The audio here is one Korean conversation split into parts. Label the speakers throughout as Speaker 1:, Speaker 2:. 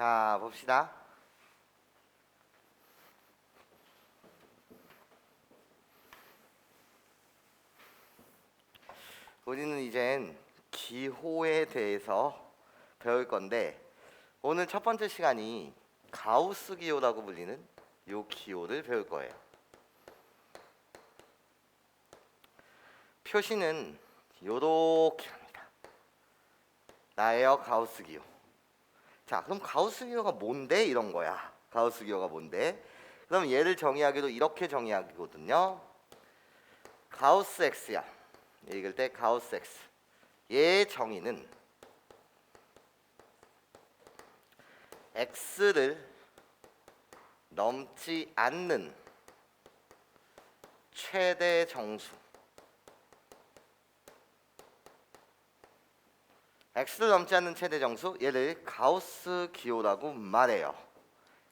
Speaker 1: 자, 봅시다. 우리는 이젠 기호에 대해서 배울 건데 오늘 첫 번째 시간이 가우스 기호라고 불리는 요 기호를 배울 거예요. 표시는 요렇게 합니다. 나예요, 가우스 기호. 자, 그럼 가우스 기호가 뭔데? 이런 거야. 가우스 기호가 뭔데? 그럼 얘를 정의하기도 이렇게 정의하거든요. 가우스 x야. 읽을 때 가우스 x. 얘의 정의는 x를 넘지 않는 최대 정수. x를 넘지 않는 최대 정수, 얘를 가우스 기호라고 말해요.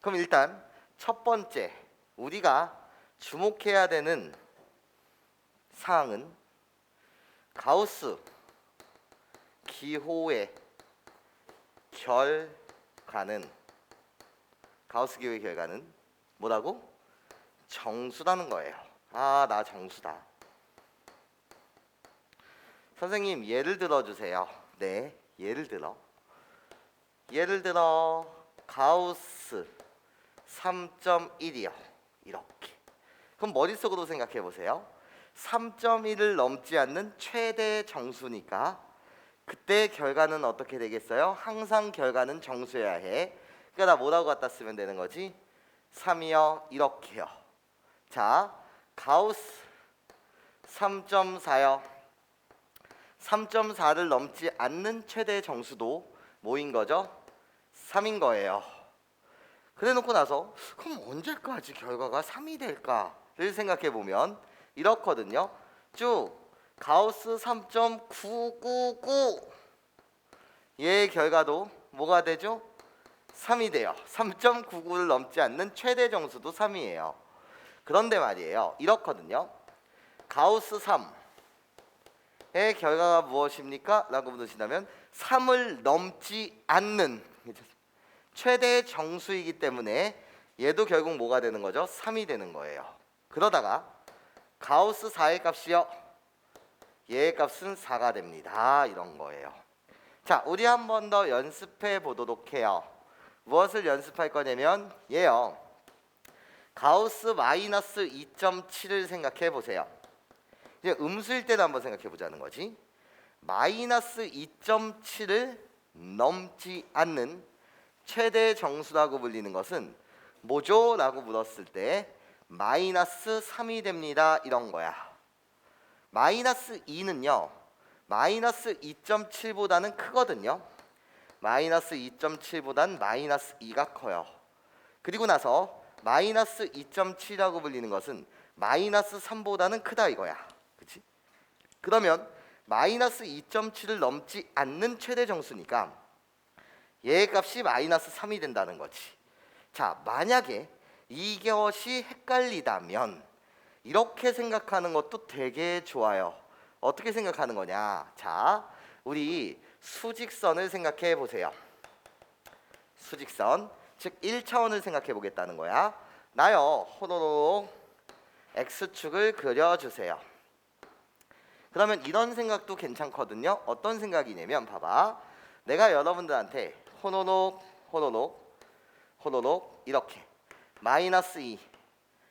Speaker 1: 그럼 일단 첫 번째 우리가 주목해야 되는 사항은 가우스 기호의 결과는 뭐라고? 정수라는 거예요. 아, 나 정수다. 선생님, 예를 들어 주세요. 네, 예를 들어 가우스 3.1이요. 이렇게. 그럼 머릿속으로 생각해 보세요. 3.1을 넘지 않는 최대 정수니까 그때 결과는 어떻게 되겠어요? 항상 결과는 정수여야 해. 그러니까 나 뭐라고 갖다 쓰면 되는 거지? 3이요. 이렇게요. 자, 가우스 3.4요. 3.4를 넘지 않는 최대 정수도 뭐인 거죠? 3인 거예요. 그래 놓고 나서 그럼 언제까지 결과가 3이 될까를 생각해 보면 이렇거든요. 쭉 가우스 3.999 얘의 결과도 뭐가 되죠? 3이 돼요. 3.99를 넘지 않는 최대 정수도 3이에요. 그런데 말이에요. 이렇거든요. 가우스 3의 결과가 무엇입니까? 라고 물으신다면 3을 넘지 않는 최대 정수이기 때문에 얘도 결국 뭐가 되는 거죠? 3이 되는 거예요. 그러다가 가우스 4의 값이요. 얘의 값은 4가 됩니다. 이런 거예요. 자, 우리 한 번 더 연습해 보도록 해요. 무엇을 연습할 거냐면 얘요. 가우스 마이너스 2.7을 생각해 보세요. 이제 음수일 때도 한번 생각해 보자는 거지. 마이너스 2.7을 넘지 않는 최대 정수라고 불리는 것은 뭐죠? 라고 물었을 때 마이너스 3이 됩니다. 이런 거야. 마이너스 2는요. 마이너스 2.7보다는 크거든요. 마이너스 2.7보단 마이너스 2가 커요. 그리고 나서 마이너스 2.7이라고 불리는 것은 마이너스 3보다는 크다 이거야. 그치? 그러면 마이너스 2.7을 넘지 않는 최대 정수니까 얘의 값이 마이너스 3이 된다는 거지. 자, 만약에 이것이 헷갈리다면 이렇게 생각하는 것도 되게 좋아요. 어떻게 생각하는 거냐? 자, 우리 수직선을 생각해 보세요. 수직선, 즉 1차원을 생각해 보겠다는 거야. 나요, 호로록 X축을 그려주세요. 그러면 이런 생각도 괜찮거든요. 어떤 생각이냐면 봐봐. 내가 여러분들한테 호로록 이렇게 마이너스 2,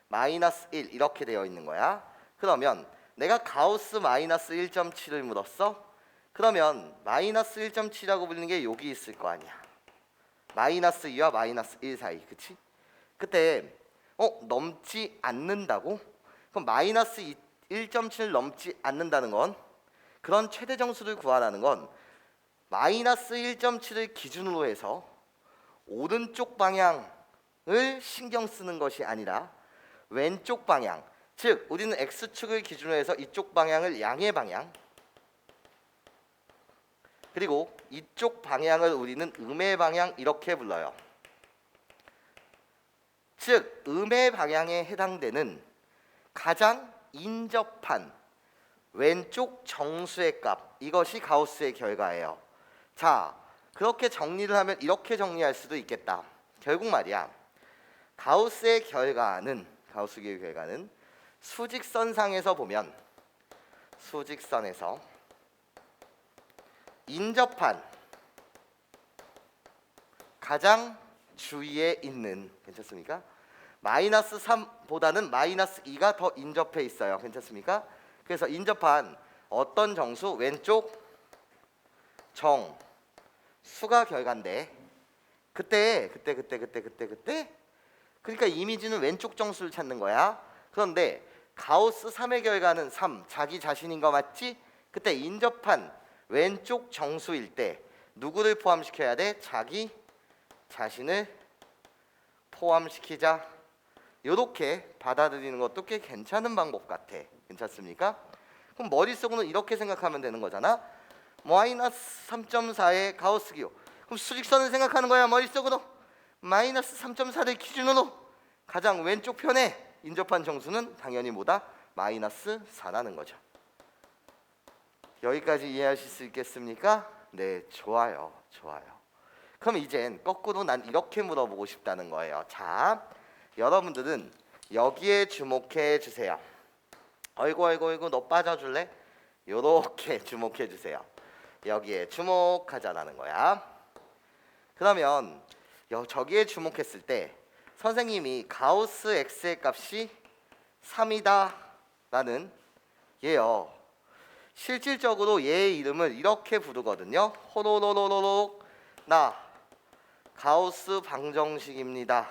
Speaker 1: 마이너스 1 이렇게 되어 있는 거야. 그러면 내가 가우스 마이너스 1.7을 물었어. 그러면 마이너스 1.7이라고 불리는 게 여기 있을 거 아니야. 마이너스 2와 마이너스 1 사이. 그치? 그때 넘지 않는다고? 그럼 마이너스 1.7을 넘지 않는다는 건 그런 최대 정수를 구하라는 건 마이너스 1.7을 기준으로 해서 오른쪽 방향을 신경 쓰는 것이 아니라 왼쪽 방향, 즉 우리는 X축을 기준으로 해서 이쪽 방향을 양의 방향, 그리고 이쪽 방향을 우리는 음의 방향 이렇게 불러요. 즉 음의 방향에 해당되는 가장 인접한 왼쪽 정수의 값, 이것이 가우스의 결과예요. 자, 그렇게 정리를 하면 이렇게 정리할 수도 있겠다. 결국 말이야, 가우스의 결과는 수직선상에서 보면 수직선에서 인접한 가장 주위에 있는, 괜찮습니까? 마이너스 3보다는 마이너스 2가 더 인접해 있어요. 괜찮습니까? 그래서 인접한 어떤 정수, 왼쪽 정수가 결과인데 그때 그러니까 이미지는 왼쪽 정수를 찾는 거야. 그런데 가우스 3의 결과는 3, 자기 자신인 거 맞지? 그때 인접한 왼쪽 정수일 때 누구를 포함시켜야 돼? 자기 자신을 포함시키자. 이렇게 받아들이는 것도 꽤 괜찮은 방법 같아. 괜찮습니까? 그럼 머릿속으로는 이렇게 생각하면 되는 거잖아. 마이너스 3.4의 가우스 기호. 그럼 수직선을 생각하는 거야. 머릿속으로 마이너스 3.4를 기준으로 가장 왼쪽 편에 인접한 정수는 당연히 뭐다? 마이너스 4라는 거죠. 여기까지 이해하실 수 있겠습니까? 네, 좋아요. 그럼 이젠 거꾸로 난 이렇게 물어보고 싶다는 거예요. 자, 여러분들은 여기에 주목해 주세요. 어이구 너 빠져줄래? 요렇게 주목해 주세요. 여기에 주목하자라는 거야. 그러면 저기에 주목했을 때 선생님이 가우스 x의 값이 3이다 라는 얘요. 실질적으로 얘의 이름을 이렇게 부르거든요. 호로로로로록 나 가우스 방정식입니다.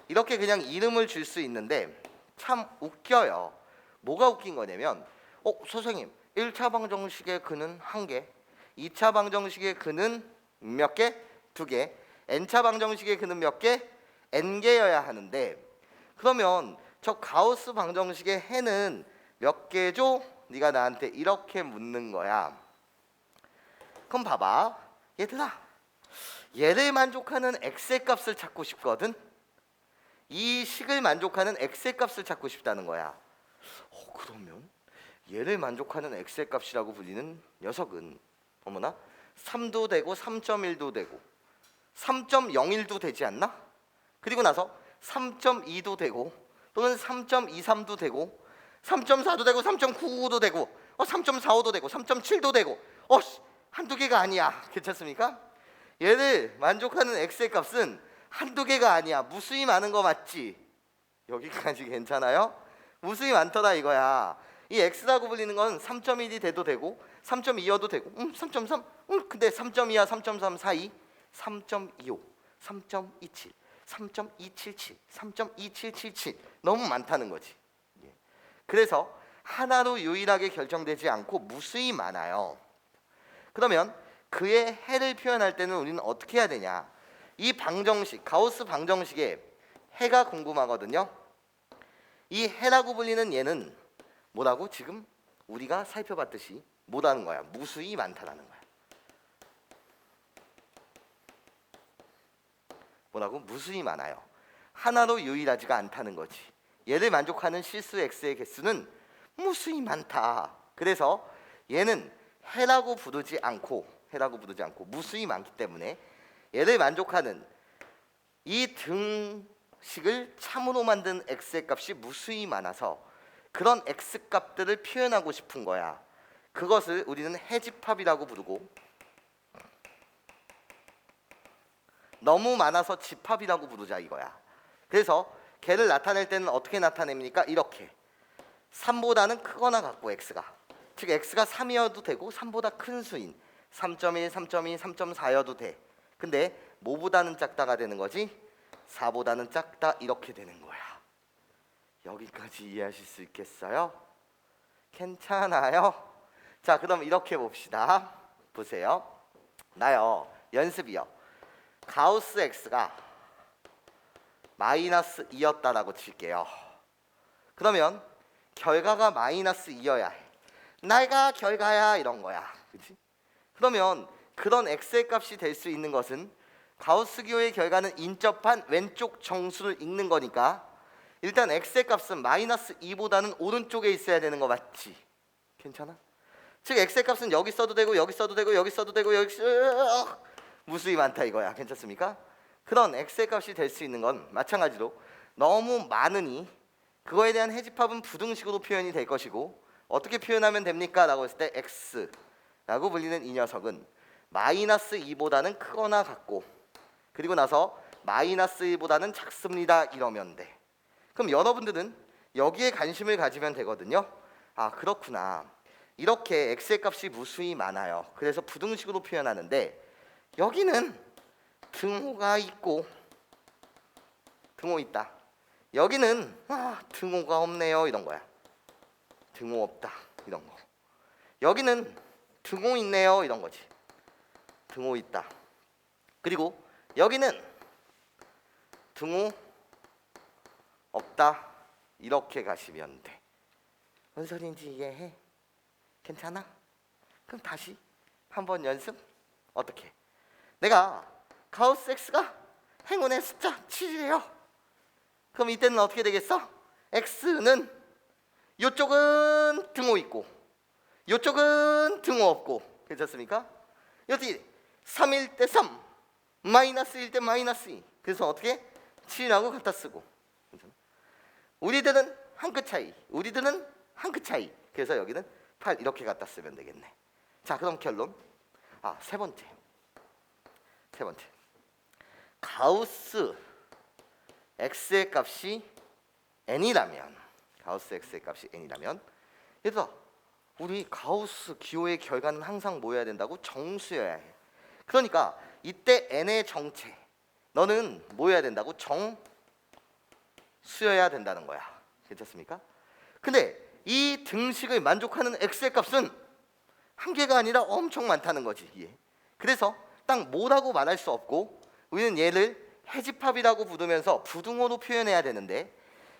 Speaker 1: 이렇게 그냥 이름을 줄 수 있는데 참 웃겨요. 뭐가 웃긴 거냐면 선생님 1차 방정식의 근은 1개, 2차 방정식의 근은 몇 개? 2개, n차 방정식의 근은 몇 개? n개여야 하는데 그러면 저 가우스 방정식의 해는 몇 개죠? 네가 나한테 이렇게 묻는 거야. 그럼 봐봐. 얘들아, 얘를 만족하는 x의 값을 찾고 싶거든. 이 식을 만족하는 x의 값을 찾고 싶다는 거야. 그러면 얘를 만족하는 x의 값이라고 불리는 녀석은 어머나 3도 되고 3.1도 되고 3.01도 되지 않나? 그리고 나서 3.2도 되고 또는 3.23도 되고 3.4도 되고 3.99도 되고 3.45도 되고 3.7도 되고 한두 개가 아니야. 괜찮습니까? 얘를 만족하는 x의 값은 한두 개가 아니야. 무수히 많은 거 맞지? 여기까지 괜찮아요? 무수히 많더라 이거야. 이 x라고 불리는 건 3.1이 돼도 되고 3.2여도 되고 3.3 근데 3.2와 3.3 사이 3.25 3.27 3.277 3.2777 너무 많다는 거지. 그래서 하나로 유일하게 결정되지 않고 무수히 많아요. 그러면 그의 해를 표현할 때는 우리는 어떻게 해야 되냐? 이 방정식, 가우스 방정식의 해가 궁금하거든요. 이 해라고 불리는 얘는 뭐라고? 지금 우리가 살펴봤듯이 뭐라는 거야? 무수히 많다라는 거야. 뭐라고? 무수히 많아요. 하나로 유일하지가 않다는 거지. 얘를 만족하는 실수 x의 개수는 무수히 많다. 그래서 얘는 해라고 부르지 않고 무수히 많기 때문에 얘를 만족하는 이 등식을 참으로 만든 x의 값이 무수히 많아서 그런 x 값들을 표현하고 싶은 거야. 그것을 우리는 해집합이라고 부르고 너무 많아서 집합이라고 부르자 이거야. 그래서 걔를 나타낼 때는 어떻게 나타냅니까? 이렇게 3보다는 크거나 같고 x가 즉 x가 3이어도 되고 3보다 큰 수인 3.1, 3.2, 3.4여도 돼. 근데 뭐보다는 작다가 되는 거지? 4보다는 작다 이렇게 되는 거야. 여기까지 이해하실 수 있겠어요? 괜찮아요? 자, 그럼 이렇게 봅시다. 보세요. 나요, 연습이요. 가우스 x가 마이너스 2였다라고 칠게요. 그러면 결과가 마이너스 2여야 해. 내가 결과야 이런 거야. 그치? 그러면 그런 x의 값이 될 수 있는 것은 가우스 기호의 결과는 인접한 왼쪽 정수를 읽는 거니까 일단 x의 값은 마이너스 2보다는 오른쪽에 있어야 되는 거 맞지? 괜찮아? 즉 x의 값은 여기 써도 되고 여기 써도 되고 여기 써도 되고 여기 무수히 많다 이거야. 괜찮습니까? 그런 x의 값이 될 수 있는 건 마찬가지로 너무 많으니 그거에 대한 해집합은 부등식으로 표현이 될 것이고 어떻게 표현하면 됩니까? 라고 했을 때 x라고 불리는 이 녀석은 마이너스 2보다는 크거나 같고 그리고 나서 마이너스 1보다는 작습니다 이러면 돼. 그럼 여러분들은 여기에 관심을 가지면 되거든요. 아 그렇구나. 이렇게 x의 값이 무수히 많아요. 그래서 부등식으로 표현하는데 여기는 등호가 있고 등호 있다. 여기는 등호가 없네요 이런 거야. 등호 없다 이런 거. 여기는 등호 있네요 이런 거지. 등호 있다. 그리고 여기는 등호 없다 이렇게 가시면 돼. 뭔 소리인지 이해해? 괜찮아? 그럼 다시 한번 연습. 어떻게? 내가 가우스 x가 행운의 숫자 7이에요. 그럼 이때는 어떻게 되겠어? x는 이쪽은 등호 있고 이쪽은 등호 없고 괜찮습니까? 여기 3일 때 3 마이너스 1 때 마이너스 2 그래서 어떻게? 7이라고 갖다 쓰고 우리들은 한 끗 차이 우리들은 한 끗 차이 그래서 여기는 8 이렇게 갖다 쓰면 되겠네. 자 그럼 결론 세 번째 가우스 x의 값이 n이라면 가우스 x의 값이 n이라면 얘들아 우리 가우스 기호의 결과는 항상 뭐여야 된다고? 정수여야 해. 그러니까 이때 n의 정체 너는 뭐여야 된다고? 정수여야 된다는 거야. 괜찮습니까? 근데 이 등식을 만족하는 x의 값은 한 개가 아니라 엄청 많다는 거지. 예. 그래서 딱 뭐라고 말할 수 없고 우리는 얘를 해집합이라고 부르면서 부등호로 표현해야 되는데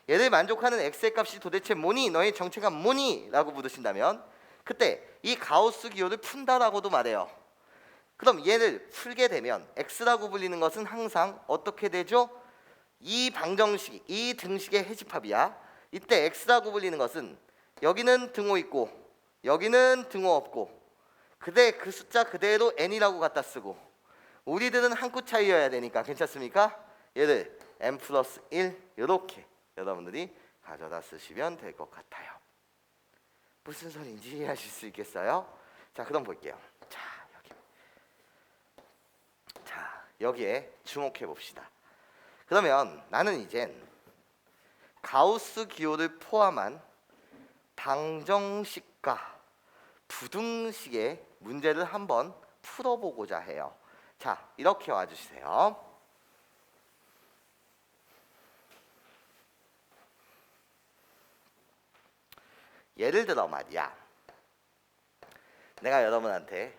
Speaker 1: 얘를 만족하는 x의 값이 도대체 뭐니? 너의 정체가 뭐니? 라고 물으신다면 그때 이 가우스 기호를 푼다라고도 말해요. 그럼 얘를 풀게 되면 x라고 불리는 것은 항상 어떻게 되죠? 이 방정식, 이 등식의 해집합이야. 이때 x라고 불리는 것은 여기는 등호 있고 여기는 등호 없고 그 숫자 그대로 n이라고 갖다 쓰고 우리들은 한 끗 차이여야 되니까 괜찮습니까? 얘를 n 플러스 1 이렇게 여러분들이 가져다 쓰시면 될 것 같아요. 무슨 소리인지 이해하실 수 있겠어요? 자 그럼 볼게요. 여기에 주목해 봅시다. 그러면 나는 이젠 가우스 기호를 포함한 방정식과 부등식의 문제를 한번 풀어보고자 해요. 자, 이렇게 와주세요. 예를 들어 말이야. 내가 여러분한테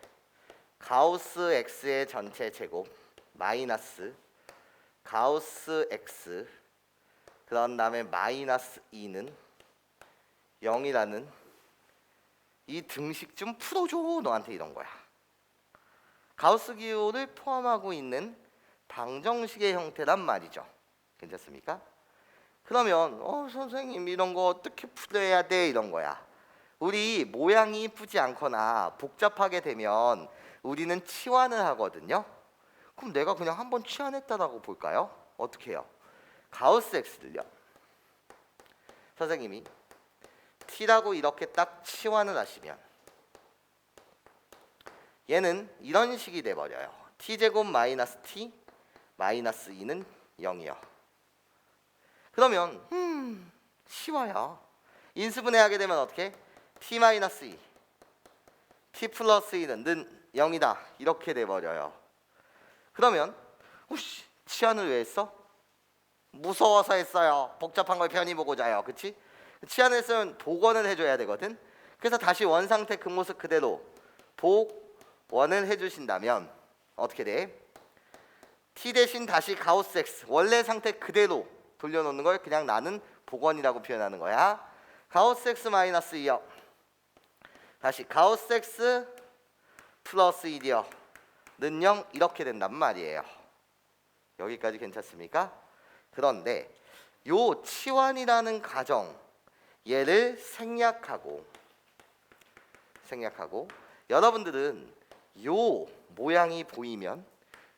Speaker 1: 가우스 x의 전체 제곱 마이너스 가우스 x 그런 다음에 마이너스 2는 0이라는 이 등식 좀 풀어줘 너한테 이런 거야. 가우스 기호를 포함하고 있는 방정식의 형태란 말이죠. 괜찮습니까? 그러면 선생님 이런 거 어떻게 풀어야 돼 이런 거야. 우리 모양이 이쁘지 않거나 복잡하게 되면 우리는 치환을 하거든요. 그럼 내가 그냥 한번 치환했다라고 볼까요? 어떻게 해요? 가우스 x를요. 선생님이 t라고 이렇게 딱 치환을 하시면 얘는 이런 식이 돼버려요. t제곱 마이너스 t 마이너스 2는 0이요. 그러면 쉬워요. 인수분해하게 되면 어떻게? t 마이너스 2 t 플러스 2는 0이다 이렇게 돼버려요. 그러면 치환을 왜 했어? 무서워서 했어요. 복잡한 걸 편히 보고자요. 그치? 치환을 했으면 복원을 해줘야 되거든. 그래서 다시 원상태 그 모습 그대로 복원을 해주신다면 어떻게 돼? t 대신 다시 가우스 x 원래 상태 그대로 돌려놓는 걸 그냥 나는 복원이라고 표현하는 거야. 가우스 x 마이너스 2요. 다시 가우스 x 플러스 1이요. 는 0 이렇게 된단 말이에요. 여기까지 괜찮습니까? 그런데 요 치환이라는 과정 얘를 생략하고 생략하고 여러분들은 요 모양이 보이면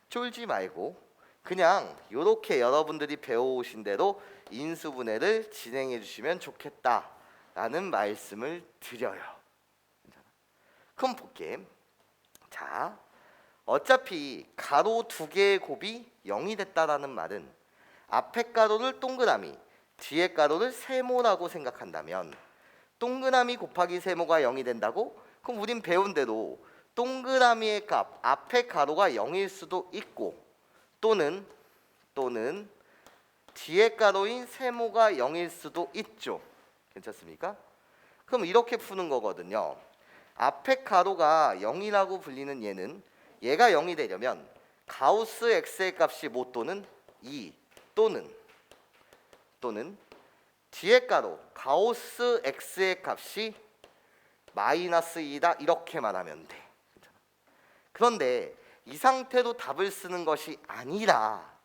Speaker 1: 쫄지 말고 그냥 요렇게 여러분들이 배워오신 대로 인수분해를 진행해 주시면 좋겠다라는 말씀을 드려요. 그럼 볼게. 자, 어차피 가로 두 개의 곱이 0이 됐다라는 말은 앞에 가로를 동그라미, 뒤에 가로를 세모라고 생각한다면 동그라미 곱하기 세모가 0이 된다고? 그럼 우린 배운 대로 동그라미의 값, 앞에 가로가 0일 수도 있고 또는 뒤에 가로인 세모가 0일 수도 있죠. 괜찮습니까? 그럼 이렇게 푸는 거거든요. 앞에 가로가 0이라고 불리는 얘가 0이 되려면 가우스 x의 값이 뭐 또는 2 또는 뒤에 가로 가우스 x의 값이 마이너스 2다 이렇게 말하면 돼. 그런데 이 상태로 답을 쓰는 것이 아니라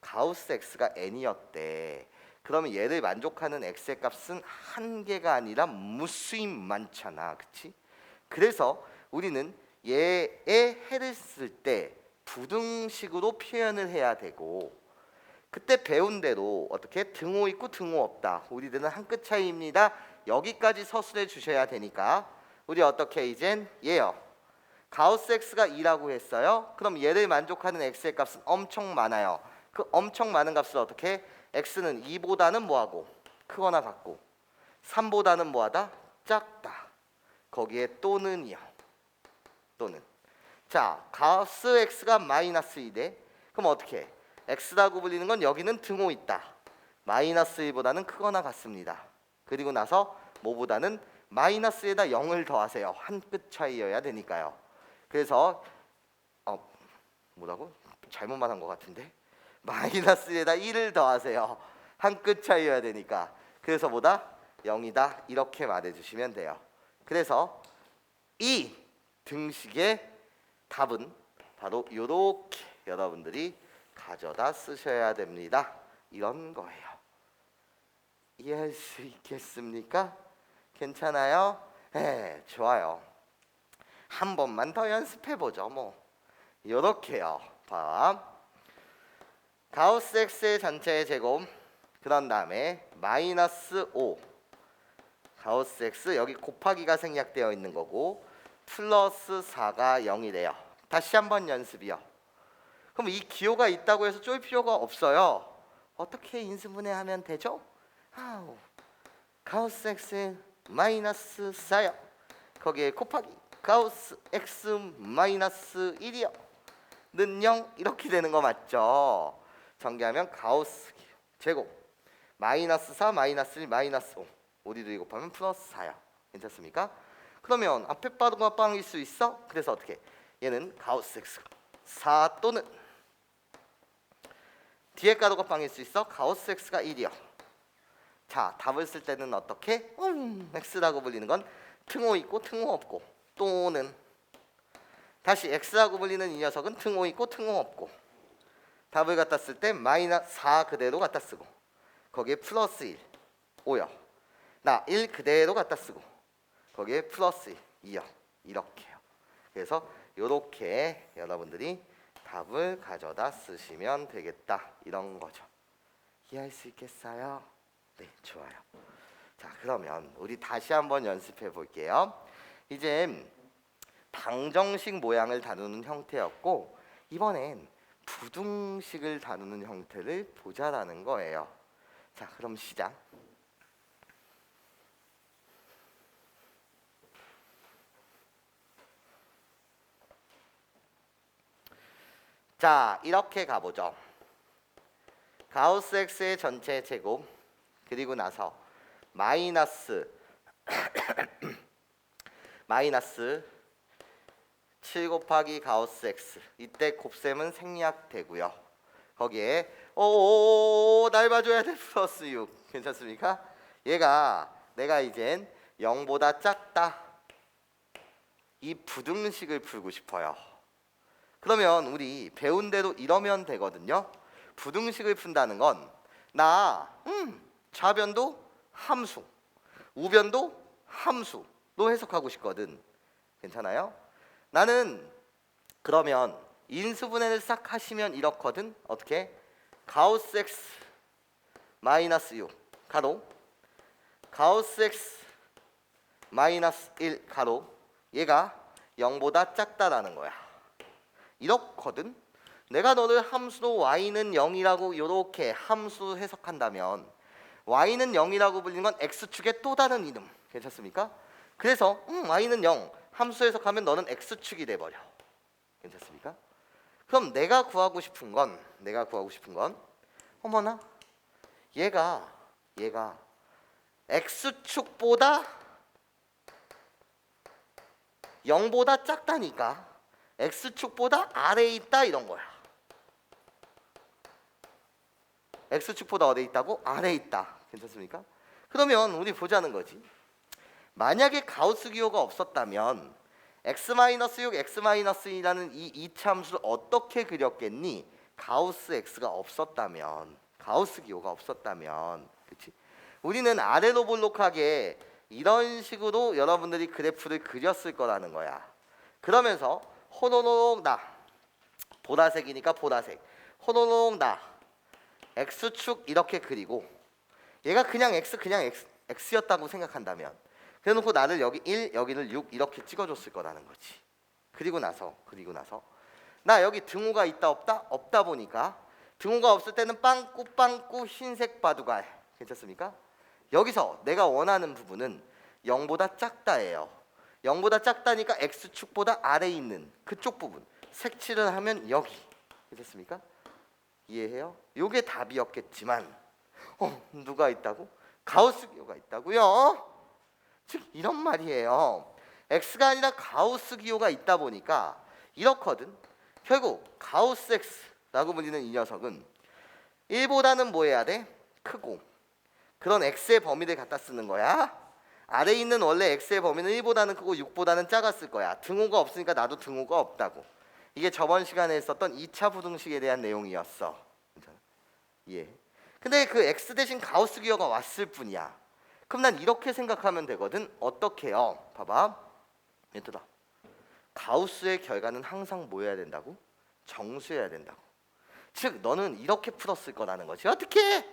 Speaker 1: 가우스 x가 n이었대. 그러면 얘를 만족하는 x의 값은 한 개가 아니라 무수히 많잖아. 그치? 그래서 우리는 얘의 해를 쓸 때 부등식으로 표현을 해야 되고 그때 배운 대로 어떻게 등호 있고 등호 없다. 우리들은 한 끗 차이입니다. 여기까지 서술해 주셔야 되니까 우리 어떻게 이젠 얘요. 가우스 x가 2라고 했어요. 그럼 얘를 만족하는 x의 값은 엄청 많아요. 그 엄청 많은 값을 어떻게? x는 2보다는 뭐하고? 크거나 같고 3보다는 뭐하다? 작다. 거기에 또는이요. 또는 자, 가우스 x가 마이너스 2대 그럼 어떻게? x라고 불리는 건 여기는 등호 있다. 마이너스 1보다는 크거나 같습니다. 그리고 나서 뭐보다는 마이너스에다 0을 더하세요. 한 끗 차이여야 되니까요. 그래서 뭐라고? 잘못 말한 것 같은데 마이너스에다 1을 더하세요. 한 끗 차이여야 되니까. 그래서 뭐다? 0이다 이렇게 말해주시면 돼요. 그래서 이 등식의 답은 바로 이렇게 여러분들이 가져다 쓰셔야 됩니다. 이런 거예요. 이해할 수 있겠습니까? 괜찮아요? 네, 좋아요. 한 번만 더 연습해보죠. 뭐 이렇게요. 봐. 가우스 x의 전체의 제곱 그런 다음에 마이너스 5 가우스 x 여기 곱하기가 생략되어 있는 거고 플러스 4가 0이래요. 다시 한번 연습이요. 그럼 이 기호가 있다고 해서 쫄 필요가 없어요. 어떻게 인수분해하면 되죠? 가우스 x 마이너스 4요. 거기에 곱하기 가우스 x 마이너스 1이요. 는 0 이렇게 되는 거 맞죠? 전개하면 가우스 제곱 마이너스 4 마이너스 1 마이너스 5 우리들이 곱하면 플러스 4요. 괜찮습니까? 그러면 앞에 빠르가 빵일 수 있어? 그래서 어떻게? 얘는 가우스 x 4 또는 뒤에 가로가 빵일 수 있어? 가우스 x가 1이요. 자, 답을 쓸 때는 어떻게? x라고 불리는 건 등호 있고 등호 없고 또는 다시 x라고 불리는 이 녀석은 등호 있고 등호 없고 답을 갖다 쓸 때 마이너스 4 그대로 갖다 쓰고 거기에 플러스 1 5요. 나 1 그대로 갖다 쓰고 거기에 플러스 2요. 이렇게요. 그래서 이렇게 여러분들이 답을 가져다 쓰시면 되겠다. 이런 거죠. 이해할 수 있겠어요? 네, 좋아요. 자, 그러면 우리 다시 한번 연습해 볼게요. 이제 방정식 모양을 다루는 형태였고 이번엔 부등식을 다루는 형태를 보자라는 거예요. 자, 그럼 시작. 자, 이렇게 가보죠. 가우스 x의 전체 제곱 그리고 나서 마이너스 7 곱하기 가우스 x 이때 곱셈은 생략되고요. 거기에 날 봐줘야 돼 플러스 6 괜찮습니까? 얘가 내가 이젠 0보다 작다 이 부등식을 풀고 싶어요. 그러면 우리 배운 대로 이러면 되거든요. 부등식을 푼다는 건 나 좌변도 함수 우변도 함수 해석하고 싶거든. 괜찮아요? 나는 그러면 인수분해를 싹 하시면 이렇거든. 어떻게? 가우스 x 마이너스 6 가로 가우스 x 마이너스 1 가로 얘가 0보다 작다라는 거야. 이렇거든. 내가 너를 함수로 y는 0이라고 이렇게 함수 해석한다면 y는 0이라고 불리는 건 x축의 또 다른 이름. 괜찮습니까? 그래서 y는 0 함수 해석하면 너는 x축이 돼버려. 괜찮습니까? 그럼 내가 구하고 싶은 건 어머나 얘가 x축보다 0보다 작다니까 x축보다 아래에 있다 이런 거야. x축보다 어디에 있다고? 아래에 있다. 괜찮습니까? 그러면 우리 보자는 거지. 만약에 가우스 기호가 없었다면 x-6, x-2라는 이 이차함수를 어떻게 그렸겠니? 가우스 x가 없었다면, 가우스 기호가 없었다면, 그렇지? 우리는 아래로 볼록하게 이런 식으로 여러분들이 그래프를 그렸을 거라는 거야. 그러면서 호로록 나 보라색이니까 보라색, 호로록 나 x축 이렇게 그리고 얘가 그냥 x였다고 생각한다면 그래놓고 나를 여기 1, 여기를 6 이렇게 찍어줬을 거라는 거지. 그리고 나서 나 여기 등호가 있다 없다? 없다 보니까 등호가 없을 때는 빵꾸 흰색 바둑알. 괜찮습니까? 여기서 내가 원하는 부분은 0보다 작다예요. 0보다 작다니까 x축보다 아래에 있는 그쪽 부분 색칠을 하면 여기. 괜찮습니까? 이해해요? 요게 답이었겠지만 누가 있다고? 가우스 기호가 있다고요? 즉 이런 말이에요. x가 아니라 가우스 기호가 있다 보니까 이렇거든. 결국 가우스 x라고 불리는 이 녀석은 1보다는 뭐 해야 돼? 크고 그런 x의 범위를 갖다 쓰는 거야. 아래에 있는 원래 x의 범위는 1보다는 크고 6보다는 작았을 거야. 등호가 없으니까 나도 등호가 없다고. 이게 저번 시간에 했었던 2차 부등식에 대한 내용이었어. 예. 근데 그 x 대신 가우스 기호가 왔을 뿐이야. 그럼 난 이렇게 생각하면 되거든. 어떻게 해요? 봐봐. 얘들아. 가우스의 결과는 항상 뭐 해야 된다고? 정수해야 된다고. 즉 너는 이렇게 풀었을 거라는 거지. 어떻게?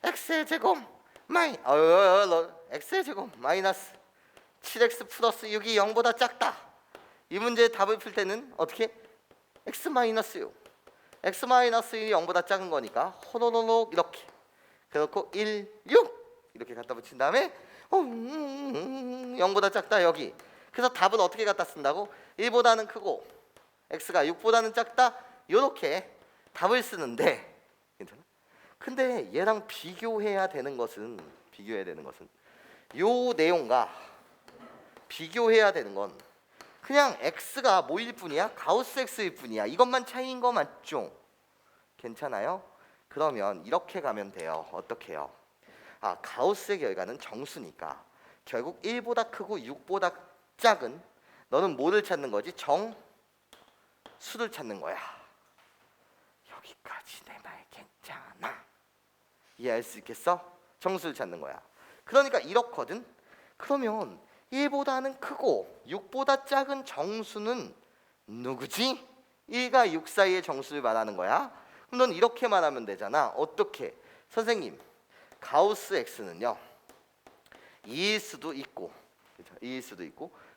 Speaker 1: x의 제곱 x의 제곱 마이너스 7x 플러스 6이 0보다 작다. 이 문제의 답을 풀 때는 어떻게? x 마이너스 6 x 마이너스 1이 0보다 작은 거니까 호로로록 이렇게 그래놓고 1, 6 이렇게 갖다 붙인 다음에 0보다 작다 여기. 그래서 답을 어떻게 갖다 쓴다고? 1보다는 크고 x가 6보다는 작다 이렇게 답을 쓰는데 괜찮아? 근데 얘랑 비교해야 되는 것은 요 내용과 비교해야 되는 건 그냥 x가 뭐일 뿐이야? 가우스 x일 뿐이야. 이것만 차이인 거 맞죠? 괜찮아요? 그러면 이렇게 가면 돼요. 어떻게 해요? 가우스의 결과는 정수니까 결국 1보다 크고 6보다 작은 너는 뭐를 찾는 거지? 정수를 찾는 거야. 여기까지 내 말 괜찮아? 이해할 수 있겠어? 정수를 찾는 거야. 그러니까 이렇거든. 그러면 1보다는 크고 6보다 작은 정수는 누구지? 1과 6 사이의 정수를 말하는 거야. 그럼 넌 이렇게 말하면 되잖아. 어떻게? 선생님, 가우스 x는요 2일 수도 있고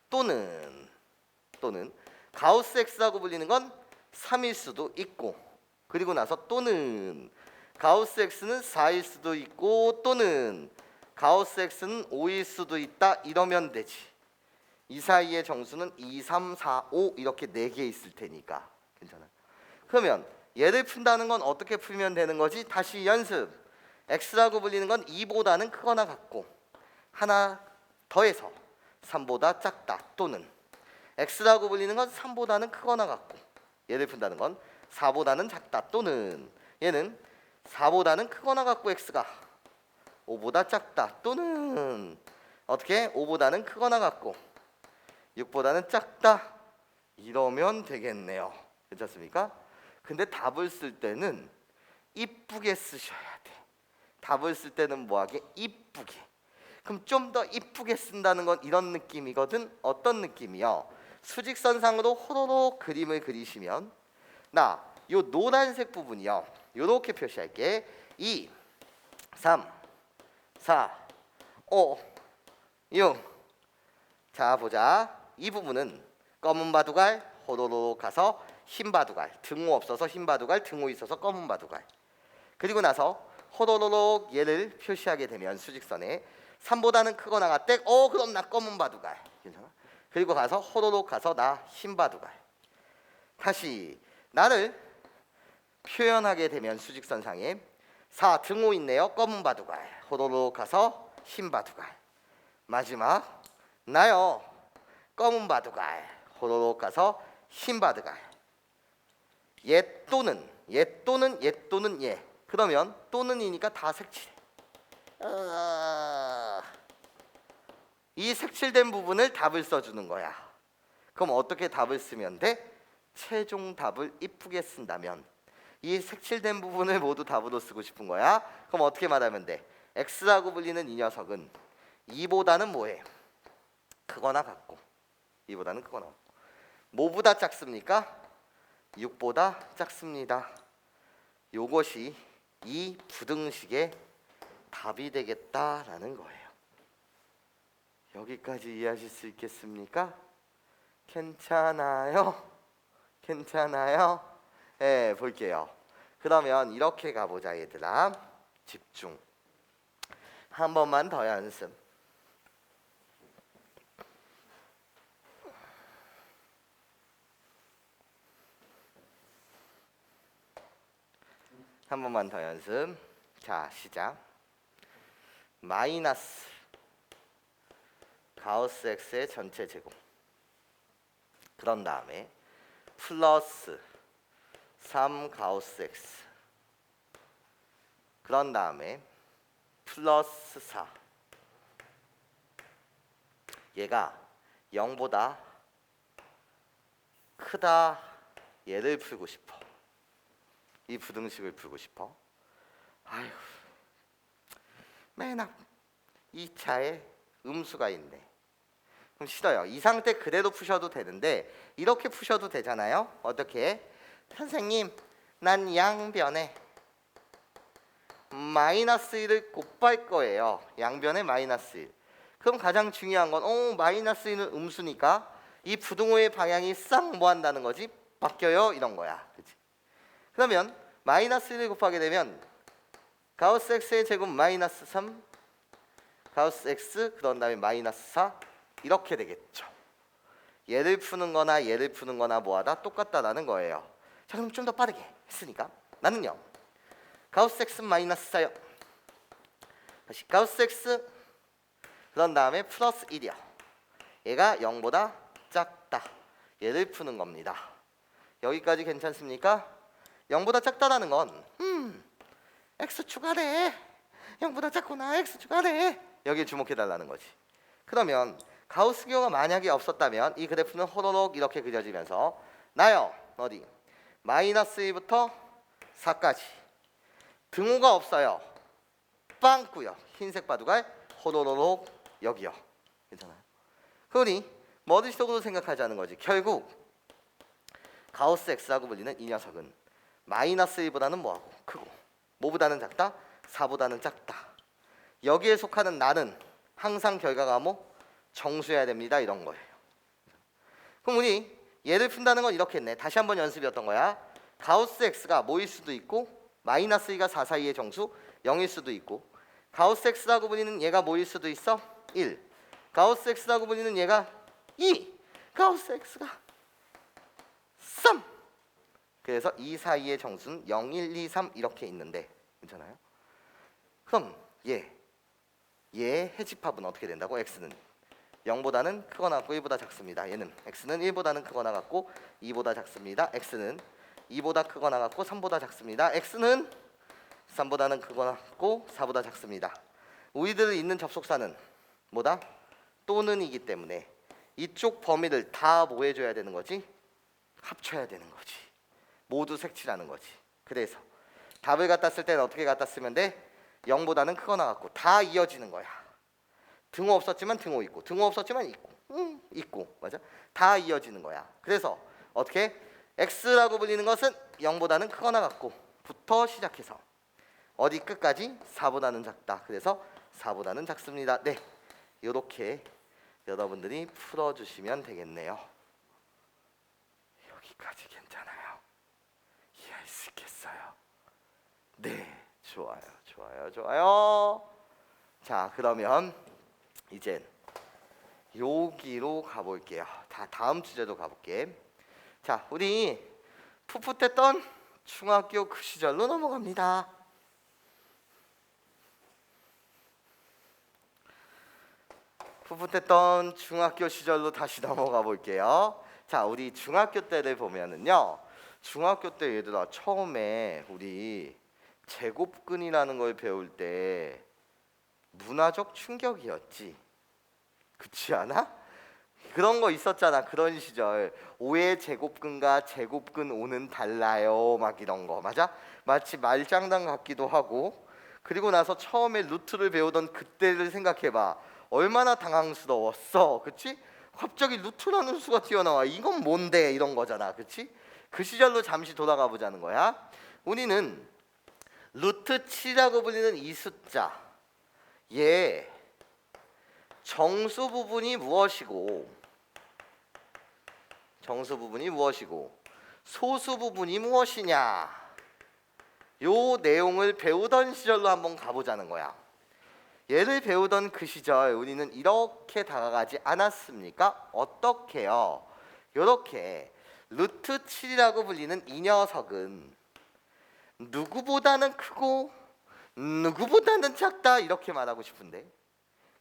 Speaker 1: 또는 가우스 x라고 불리는 건 3일 수도 있고 그리고 나서 또는 가우스 x는 4일 수도 있고 또는 가우스 x는 5일 수도 있다 이러면 되지. 이 사이의 정수는 2, 3, 4, 5 이렇게 4개 있을 테니까 괜찮아. 그러면 얘를 푼다는 건 어떻게 풀면 되는 거지? 다시 연습. x라고 불리는 건 2보다는 크거나 같고 하나 더해서 3보다 작다 또는 x라고 불리는 건 3보다는 크거나 같고 얘를 푼다는 건 4보다는 작다 또는 얘는 4보다는 크거나 같고 x가 5보다 작다 또는 어떻게? 5보다는 크거나 같고 6보다는 작다 이러면 되겠네요. 괜찮습니까? 근데 답을 쓸 때는 이쁘게 쓰셔야 돼. 답을 쓸 때는 뭐하게? 이쁘게. 그럼 좀 더 이쁘게 쓴다는 건 이런 느낌이거든. 어떤 느낌이요? 수직선상으로 호로록 그림을 그리시면 나 요 노란색 부분이요, 요렇게 표시할게. 2, 3, 4, 5, 6. 자 보자. 이 부분은 검은 바둑알 호로록 가서 흰 바둑알, 등호 없어서 흰 바둑알, 등호 있어서 검은 바둑알. 그리고 나서 호로록 얘를 표시하게 되면 수직선에 3보다는 크거나 같대. 그럼 나 검은 바둑알. 괜찮아? 그리고 가서 호로록 가서 나 흰 바둑알. 다시 나를 표현하게 되면 수직선상에 4 등호 있네요. 검은 바둑알. 호로록 가서 흰 바둑알. 마지막 나요. 검은 바둑알. 호로록 가서 흰 바둑알. 얘 또는 얘. 그러면 또는이니까 다 색칠해. 이 색칠된 부분을 답을 써주는 거야. 그럼 어떻게 답을 쓰면 돼? 최종 답을 이쁘게 쓴다면 이 색칠된 부분을 모두 답으로 쓰고 싶은 거야. 그럼 어떻게 말하면 돼? X라고 불리는 이 녀석은 2보다는 뭐해? 크거나 같고. 2보다는 크거나 같고. 뭐보다 작습니까? 6보다 작습니다. 요것이 이 부등식의 답이 되겠다라는 거예요. 여기까지 이해하실 수 있겠습니까? 괜찮아요? 괜찮아요? 네, 볼게요. 그러면 이렇게 가보자 얘들아. 집중. 한 번만 더 연습. 한 번만 더 연습. 자, 시작. 마이너스 가우스 X의 전체 제곱. 그런 다음에 플러스 3 가우스 X. 그런 다음에 플러스 4. 얘가 0보다 크다. 얘를 풀고 싶어. 이 부등식을 풀고 싶어. 아휴, 맨 앞 2차에 음수가 있네. 그럼 싫어요. 이 상태 그대로 푸셔도 되는데 이렇게 푸셔도 되잖아요. 어떻게? 선생님, 난 양변에 마이너스 1을 곱할 거예요. 양변에 마이너스 1. 그럼 가장 중요한 건 마이너스 1은 음수니까 이 부등호의 방향이 싹 뭐 한다는 거지? 바뀌어요. 이런 거야. 그치? 그러면 마이너스 1을 곱하게 되면 가우스 X의 제곱 마이너스 3 가우스 X 그런 다음에 마이너스 4 이렇게 되겠죠. 얘를 푸는 거나 뭐하다 똑같다라는 거예요. 자, 그럼 좀 더 빠르게 했으니까 나는요 가우스 X 마이너스 4요. 다시 가우스 X 그런 다음에 플러스 1이요. 얘가 0보다 작다. 얘를 푸는 겁니다. 여기까지 괜찮습니까? 0보다 작다라는 건 X 추가돼. 0보다 작구나. X 추가돼. 여기에 주목해달라는 거지. 그러면 가우스기호가 만약에 없었다면 이 그래프는 호로록 이렇게 그려지면서 나요. 어디? 마이너스 2부터 4까지. 등호가 없어요. 빵꾸요. 흰색 바둑알 호로록 여기요. 괜찮아요? 그러니 머릿속으로 생각하자는 거지. 결국 가우스 X라고 불리는 이 녀석은 마이너스 1보다는 뭐하고? 크고. 뭐보다는 작다? 4보다는 작다. 여기에 속하는 나는 항상 결과가 정수해야 됩니다. 이런 거예요. 그럼 우리 얘를 푼다는 건 이렇게 했네. 다시 한번 연습이었던 거야. 가우스 X가 뭐일 수도 있고 마이너스 2가 4 사이의 정수 0일 수도 있고 가우스 X라고 불리는 얘가 뭐일 수도 있어? 1. 가우스 X라고 불리는 얘가 2. 가우스 X가 3. 그래서 이 사이의 정수는 0, 1, 2, 3 이렇게 있는데 괜찮아요? 그럼 얘 해집합은 어떻게 된다고? X는 0보다는 크거나 같고 1보다 작습니다. 얘는 X는 1보다는 크거나 같고 2보다 작습니다. X는 2보다 크거나 같고 3보다 작습니다. X는 3보다는 크거나 같고 4보다 작습니다. 우리들 있는 접속사는 뭐다? 또는이기 때문에 이쪽 범위를 다 뭐 해줘야 되는 거지? 합쳐야 되는 거지. 모두 색칠하는 거지. 그래서 답을 갖다 쓸 때는 어떻게 갖다 쓰면 돼? 0보다는 크거나 같고 다 이어지는 거야. 등호 없었지만 등호 있고, 등호 없었지만 있고, 있고, 맞아? 다 이어지는 거야. 그래서 어떻게? x라고 불리는 것은 0보다는 크거나 같고 부터 시작해서 어디 끝까지 4보다는 작다. 그래서 4보다는 작습니다. 네, 이렇게 여러분들이 풀어주시면 되겠네요. 여기까지 괜찮아요? 이해할 수 있겠어요? 네, 좋아요, 좋아요, 좋아요. 자, 그러면 이젠 여기로 가볼게요. 다음 주제로 가볼게. 자, 우리 풋풋했던 중학교 그 시절로 넘어갑니다. 풋풋했던 중학교 시절로 다시 넘어가 볼게요. 자, 우리 중학교 때를 보면은요, 중학교 때 얘들아 처음에 우리 제곱근이라는 걸 배울 때 문화적 충격이었지. 그렇지 않아? 그런 거 있었잖아. 그런 시절 5의 제곱근과 제곱근 5는 달라요. 막 이런 거 맞아? 마치 말장난 같기도 하고. 그리고 나서 처음에 루트를 배우던 그때를 생각해봐. 얼마나 당황스러웠어. 그치? 갑자기 루트라는 수가 튀어나와. 이건 뭔데? 이런 거잖아. 그치? 그 시절로 잠시 돌아가 보자는 거야. 우리는 루트 7이라고 불리는 이 숫자, 얘 정수 부분이 무엇이고 소수 부분이 무엇이냐, 요 내용을 배우던 시절로 한번 가보자는 거야. 얘를 배우던 그 시절 우리는 이렇게 다가가지 않았습니까? 어떻게요? 요렇게 루트 7이라고 불리는 이 녀석은 누구보다는 크고 누구보다는 작다 이렇게 말하고 싶은데,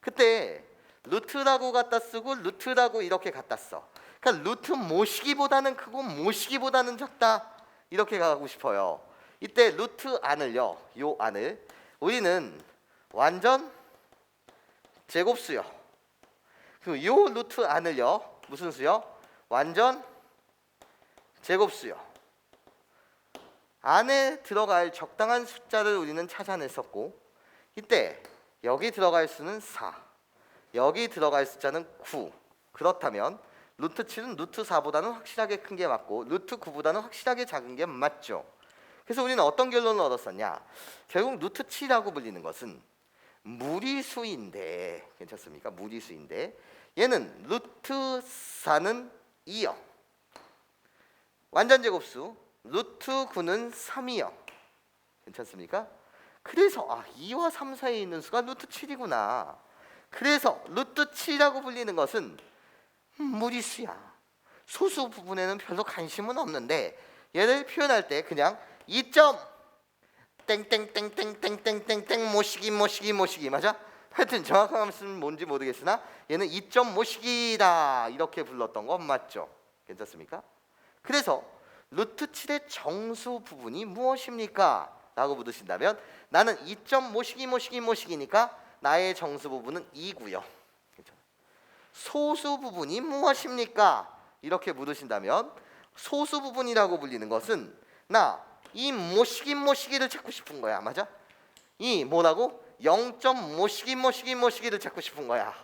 Speaker 1: 그때 루트라고 갖다 쓰고 루트라고 이렇게 갖다 써. 그러니까 루트 모시기보다는 크고 모시기보다는 작다 이렇게 가고 싶어요. 이때 루트 안을요, 요 안을 우리는 완전 제곱수요. 그리고 요 루트 안을요, 무슨 수요? 완전 제곱수요. 안에 들어갈 적당한 숫자를 우리는 찾아냈었고, 이때 여기 들어갈 수는 4, 여기 들어갈 숫자는 9. 그렇다면 루트 7은 루트 4보다는 확실하게 큰 게 맞고 루트 9보다는 확실하게 작은 게 맞죠. 그래서 우리는 어떤 결론을 얻었었냐? 결국 루트 7이라고 불리는 것은 무리수인데, 괜찮습니까? 무리수인데 얘는 루트 4는 2요. 완전 제곱수. 루트 9는 3이요. 괜찮습니까? 그래서 2와 3 사이에 있는 수가 루트 7이구나. 그래서 루트 7이라고 불리는 것은 무리수야. 소수 부분에는 별로 관심은 없는데 얘를 표현할 때 그냥 2점 땡땡땡땡땡땡땡땡 모시기 맞아? 하여튼 정확한 말씀은 뭔지 모르겠으나 얘는 2점 모시기다 이렇게 불렀던 건 맞죠? 괜찮습니까? 그래서 루트 7의 정수 부분이 무엇입니까? 라고 물으신다면 나는 2점 모시기니까 나의 정수 부분은 2고요. 소수 부분이 무엇입니까? 이렇게 물으신다면 소수 부분이라고 불리는 것은 나 이 모시기를 찾고 싶은 거야. 맞아? 이 뭐라고? 0점 모시기를 찾고 싶은 거야.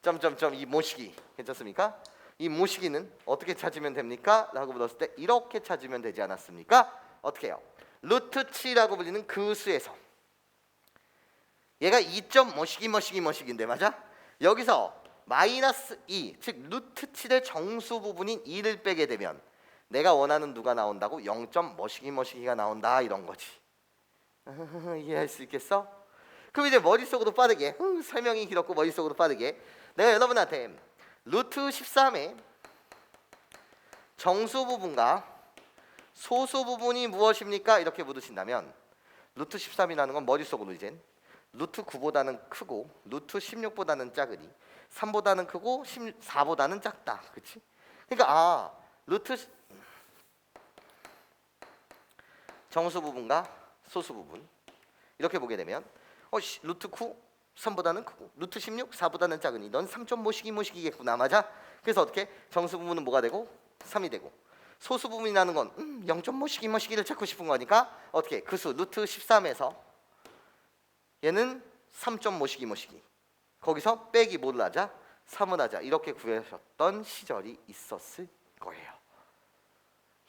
Speaker 1: 점점점 이 모시기. 괜찮습니까? 이 모시기는 어떻게 찾으면 됩니까? 라고 물었을 때 이렇게 찾으면 되지 않았습니까? 어떻게 해요? 루트 7이라고 불리는 그 수에서 얘가 2점 모시기인데 맞아? 여기서 마이너스 2, 즉 루트 7의 정수 부분인 2를 빼게 되면 내가 원하는 누가 나온다고? 0점 모시기가 나온다 이런 거지. 이해할 수 있겠어? 그럼 이제 머릿속으로 빠르게 설명이 길었고 머릿속으로 빠르게 내가 여러분한테 루트 13의 정수 부분과 소수 부분이 무엇입니까? 이렇게 물으신다면 루트 13이라는 건 머릿속으로 이젠 루트 9보다는 크고 루트 16보다는 작으니 3보다는 크고 4보다는 작다. 그치? 그러니까 루트 정수 부분과 소수 부분 이렇게 보게 되면 루트 9 3보다는 크고 루트 16 4보다는 작으니 넌 3점 모시기겠구나. 맞아? 그래서 어떻게? 정수 부분은 뭐가 되고? 3이 되고 소수 부분이라는 건 0점 모시기를 찾고 싶은 거니까 어떻게? 그 수 루트 13에서 얘는 3점 모시기 거기서 빼기 뭐를 하자? 3을 하자. 이렇게 구하셨던 시절이 있었을 거예요.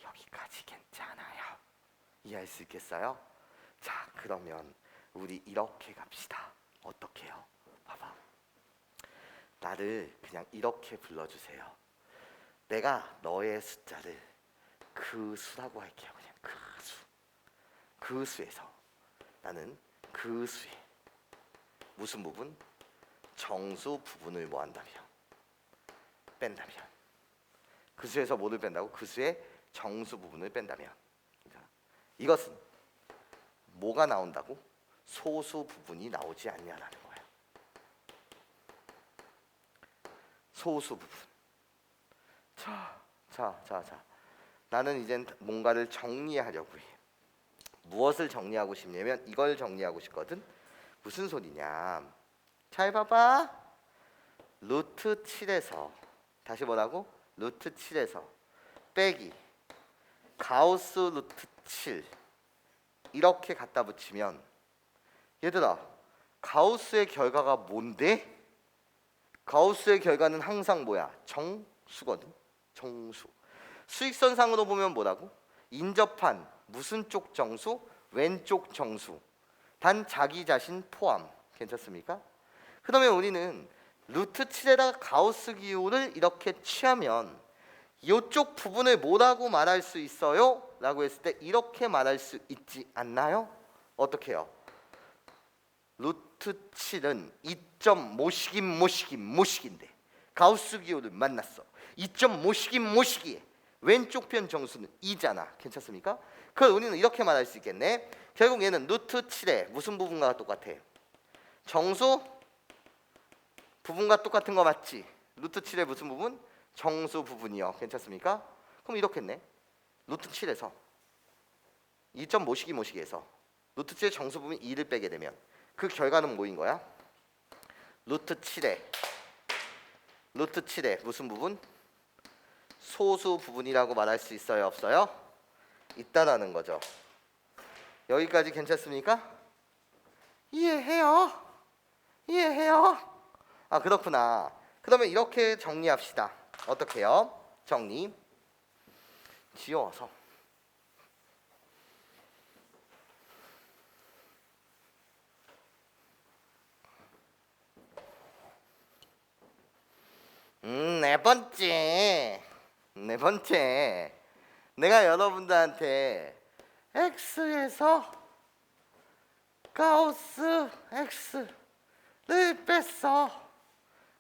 Speaker 1: 여기까지 괜찮아요. 이해할 수 있겠어요? 자, 그러면 우리 이렇게 갑시다. 어떻게 해요? 봐봐. 나를 그냥 이렇게 불러주세요. 내가 너의 숫자를 그 수라고 할게요. 그냥 그 수. 그 수에서 나는 그 수에 무슨 부분? 정수 부분을 뭐 한다면? 뺀다면. 그 수에서 뭐를 뺀다고? 그 수의 정수 부분을 뺀다면. 그러니까 이것은 뭐가 나온다고? 소수 부분이 나오지 않냐라는 거야. 소수 부분. 자. 나는 이젠 뭔가를 정리하려고 해. 무엇을 정리하고 싶냐면 이걸 정리하고 싶거든. 무슨 소리냐? 잘 봐봐. 루트 7에서 다시 뭐라고? 루트 7에서 빼기 가우스 루트 7 이렇게 갖다 붙이면 얘들아 가우스의 결과가 뭔데? 가우스의 결과는 항상 뭐야? 정수거든. 정수. 수익선상으로 보면 뭐라고? 인접한 무슨 쪽 정수? 왼쪽 정수. 단 자기 자신 포함. 괜찮습니까? 그러면 우리는 루트 7에다가 가우스 기호를 이렇게 취하면 이쪽 부분을 뭐라고 말할 수 있어요? 라고 했을 때 이렇게 말할 수 있지 않나요? 어떻게 해요? 루트 7은 2점 모시기인데 가우스 기호를 만났어. 2점 모시기에 왼쪽 편 정수는 2잖아. 괜찮습니까? 그걸 우리는 이렇게 말할 수 있겠네. 결국 얘는 루트 7의 무슨 부분과 똑같아? 정수 부분과 똑같은 거 맞지? 루트 7의 무슨 부분? 정수 부분이요. 괜찮습니까? 그럼 이렇게 했네. 루트 7에서 2점 모시기에서 루트 7의 정수 부분 2를 빼게 되면 그 결과는 뭐인 거야? 루트 7의 무슨 부분? 소수 부분이라고 말할 수 있어요? 없어요? 있다라는 거죠. 여기까지 괜찮습니까? 이해해요? 아 그렇구나. 그러면 이렇게 정리합시다. 어떻게 해요? 정리 지워서 네 번째 내가 여러분들한테 x에서 가우스 x를 뺐어.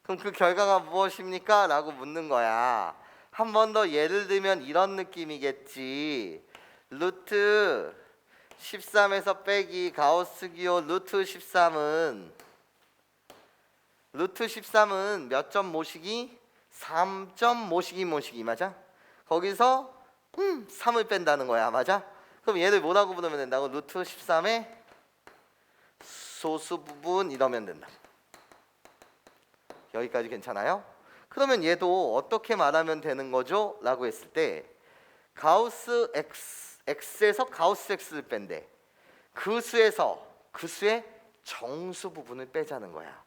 Speaker 1: 그럼 그 결과가 무엇입니까? 라고 묻는 거야. 한 번 더 예를 들면 이런 느낌이겠지. 루트 13에서 빼기 가우스 기호 루트 13은 몇 점 모시기? 3점 모시기 맞아? 거기서 3을 뺀다는 거야. 맞아? 그럼 얘를 뭐라고 부르면 된다고? 루트 13의 소수 부분 이러면 된다. 여기까지 괜찮아요? 그러면 얘도 어떻게 말하면 되는 거죠? 라고 했을 때 가우스 x에서 가우스 x를 뺀대. 그 수에서 그 수의 정수 부분을 빼자는 거야.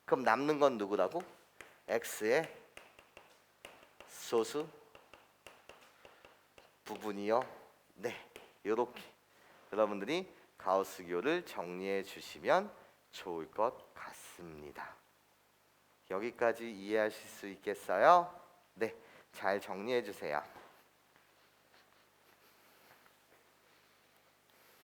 Speaker 1: 그럼 남는 건 누구라고? x의 소수 부분이요. 네, 이렇게 여러분들이 가우스 기호를 정리해 주시면 좋을 것 같습니다. 여기까지 이해하실 수 있겠어요? 네, 잘 정리해 주세요.